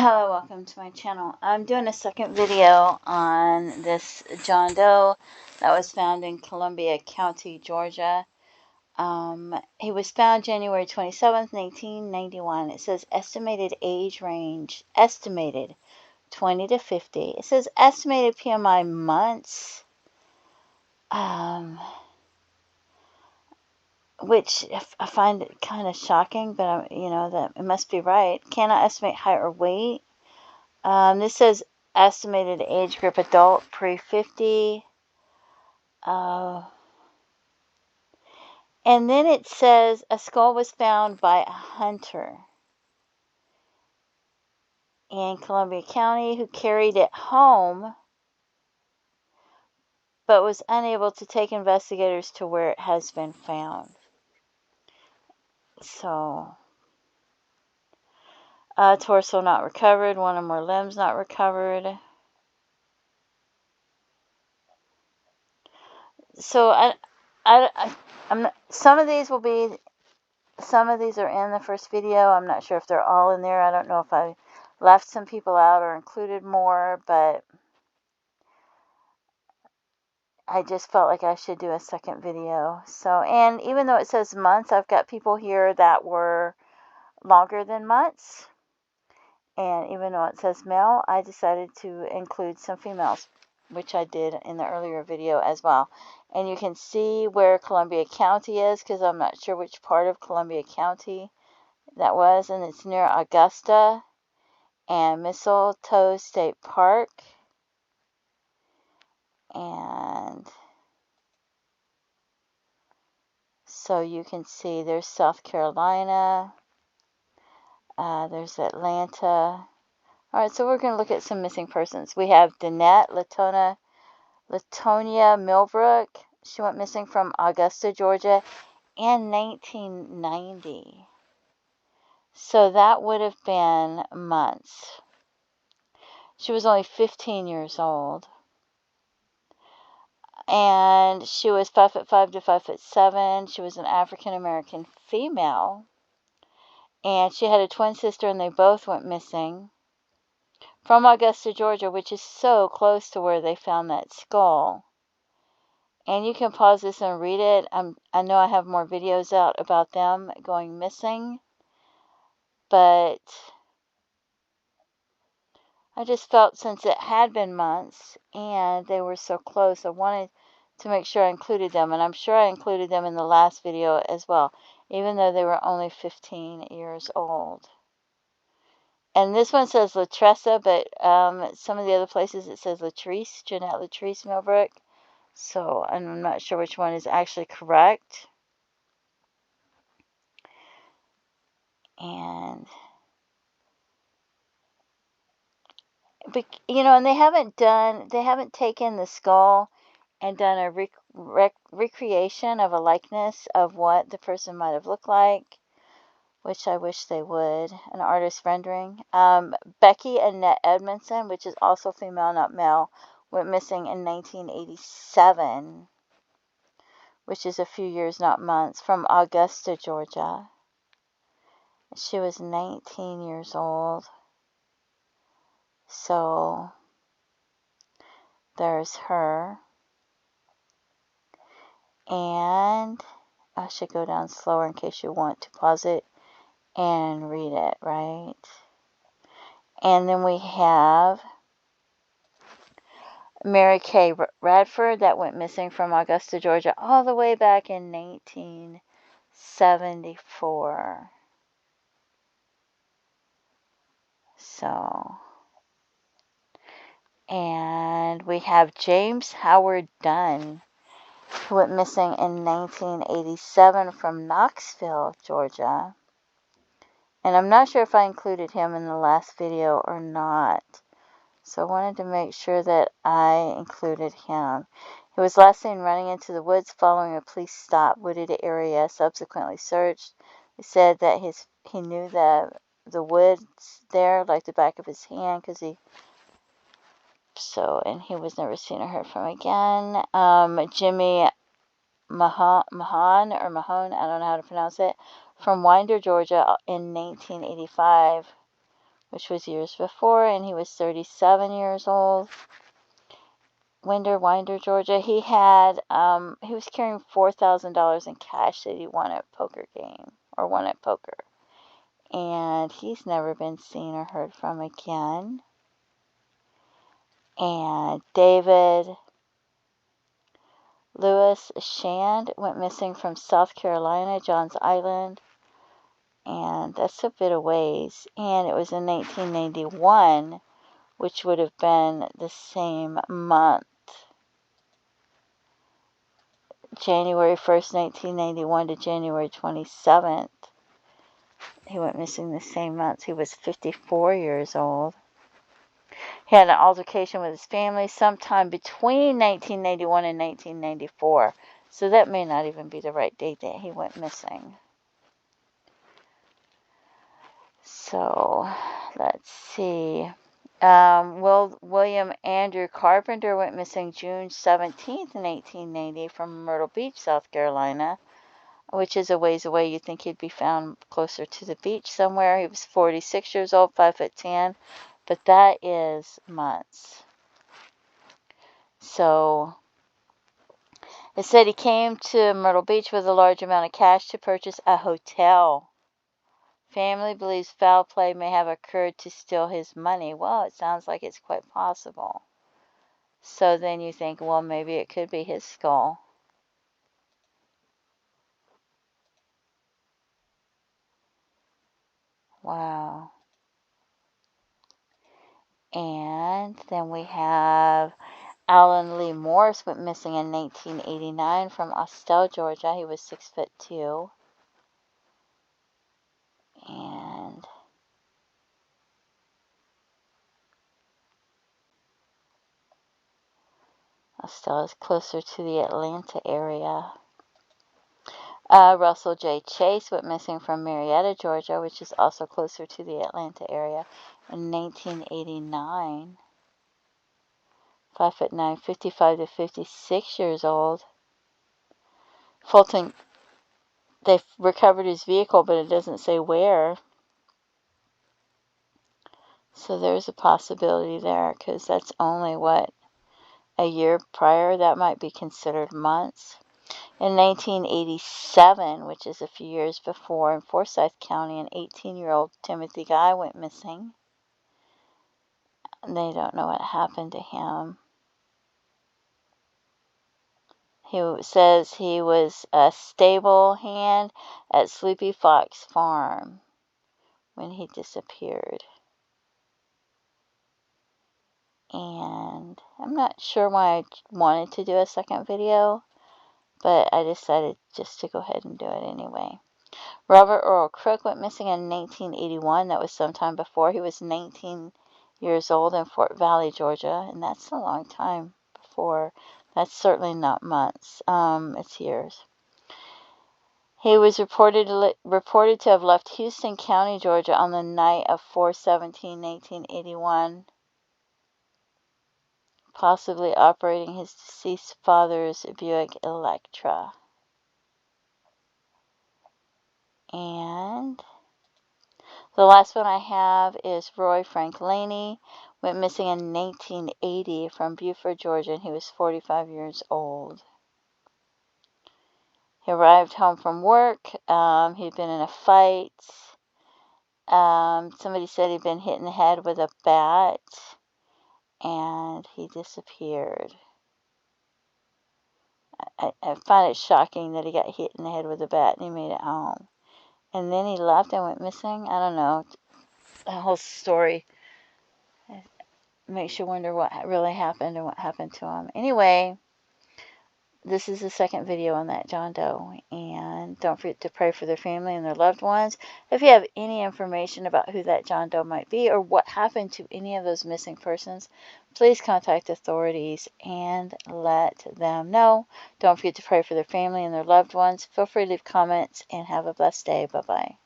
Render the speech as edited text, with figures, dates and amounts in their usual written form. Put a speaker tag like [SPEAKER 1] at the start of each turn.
[SPEAKER 1] Hello, welcome to my channel. I'm doing a second video on this John Doe that was found in Columbia County, Georgia. He was found January 27th, 1991. It says estimated age range, estimated 20 to 50. It says estimated PMI months, which I find it kind of shocking, but that it must be right. Cannot estimate height or weight. This says estimated age group adult pre-50. And then it says a skull was found by a hunter in Columbia County who carried it home but was unable to take investigators to where it has been found. So, torso not recovered, one or more limbs not recovered. So I'm not, some of these are in the first video. I'm not sure if they're all in there. I don't know if I left some people out or included more, but I just felt like I should do a second video. So, and even though it says months, I've got people here that were longer than months. And even though it says male, I decided to include some females, which I did in the earlier video as well. And you can see where Columbia County is, because I'm not sure which part of Columbia County that was. And it's near Augusta and Mistletoe State Park. And so you can see there's South Carolina, there's Atlanta. Alright, so we're going to look at some missing persons. We have Dannette Latonia Millbrook. She went missing from Augusta, Georgia in 1990. So that would have been months. She was only 15 years old. And she was 5'5" to 5'7". She was an African American female. And she had a twin sister, and they both went missing from Augusta, Georgia, which is so close to where they found that skull. And you can pause this and read it. I know I have more videos out about them going missing, but I just felt since it had been months and they were so close, I wanted to make sure I included them. And I'm sure I included them in the last video as well, even though they were only 15 years old. And this one says Latressa, but some of the other places it says Latrice, Jeannette Latrice Millbrook. So I'm not sure which one is actually correct. And and they haven't taken the skull and done a recreation of a likeness of what the person might have looked like, which I wish they would, an artist rendering. Becky Annette Edmondson, which is also female, not male, went missing in 1987, which is a few years, not months, from Augusta, Georgia. She was 19 years old. So there's her. And I should go down slower in case you want to pause it and read it, right? And then we have Mary Kay Radford that went missing from Augusta, Georgia, all the way back in 1974. So, and we have James Howard Dunn, who went missing in 1987 from Knoxville, Georgia. And I'm not sure if I included him in the last video or not. So I wanted to make sure that I included him. He was last seen running into the woods following a police stop, wooded area, subsequently searched. They said that he knew the woods there like the back of his hand, because and he was never seen or heard from again. Jimmy Maughon, I don't know how to pronounce it, from Winder, Georgia in 1985, which was years before, and he was 37 years old. Winder, Georgia. He was carrying $4,000 in cash that he won at poker game, or won at poker. And he's never been seen or heard from again. And David Lewis Shand went missing from South Carolina, Johns Island. And that's a bit of ways. And it was in 1991, which would have been the same month. January 1st, 1991 to January 27th. He went missing the same month. He was 54 years old. He had an altercation with his family sometime between 1991 and 1994. So that may not even be the right date that he went missing. So, let's see. William Andrew Carpenter went missing June 17th, 1890 from Myrtle Beach, South Carolina, which is a ways away. You'd think he'd be found closer to the beach somewhere. He was 46 years old, 5'10", but that is months. So, it said he came to Myrtle Beach with a large amount of cash to purchase a hotel. Family believes foul play may have occurred to steal his money. Well, it sounds like it's quite possible. So then you think, well, maybe it could be his skull. Wow. And then we have Alan Lee Morse went missing in 1989 from Austell, Georgia. He was 6'2". And Austell is closer to the Atlanta area. Russell J. Chase went missing from Marietta, Georgia, which is also closer to the Atlanta area, in 1989. 5'9", 55 to 56 years old. Fulton, they've recovered his vehicle, but it doesn't say where. So there's a possibility there, because that's only, a year prior? That might be considered months. In 1987, which is a few years before, in Forsyth County, an 18-year-old Timothy Guy went missing. They don't know what happened to him. He says he was a stable hand at Sleepy Fox Farm when he disappeared. And I'm not sure why I wanted to do a second video, but I decided just to go ahead and do it anyway. Robert Earl Crook went missing in 1981. That was sometime before. He was 19 years old in Fort Valley, Georgia, and that's a long time before. That's certainly not months. It's years. He was reported to have left Houston County, Georgia on the night of 4/17/1981, possibly operating his deceased father's Buick Electra. And the last one I have is Roy Frank Laney. Went missing in 1980 from Beaufort, Georgia, and he was 45 years old. He arrived home from work. He'd been in a fight. Somebody said he'd been hit in the head with a bat, and he disappeared. I find it shocking that he got hit in the head with a bat and he made it home. And then he left and went missing. I don't know. The whole story makes you wonder what really happened and what happened to him. Anyway, this is the second video on that John Doe. And don't forget to pray for their family and their loved ones. If you have any information about who that John Doe might be or what happened to any of those missing persons, please contact authorities and let them know. Don't forget to pray for their family and their loved ones. Feel free to leave comments and have a blessed day. Bye-bye.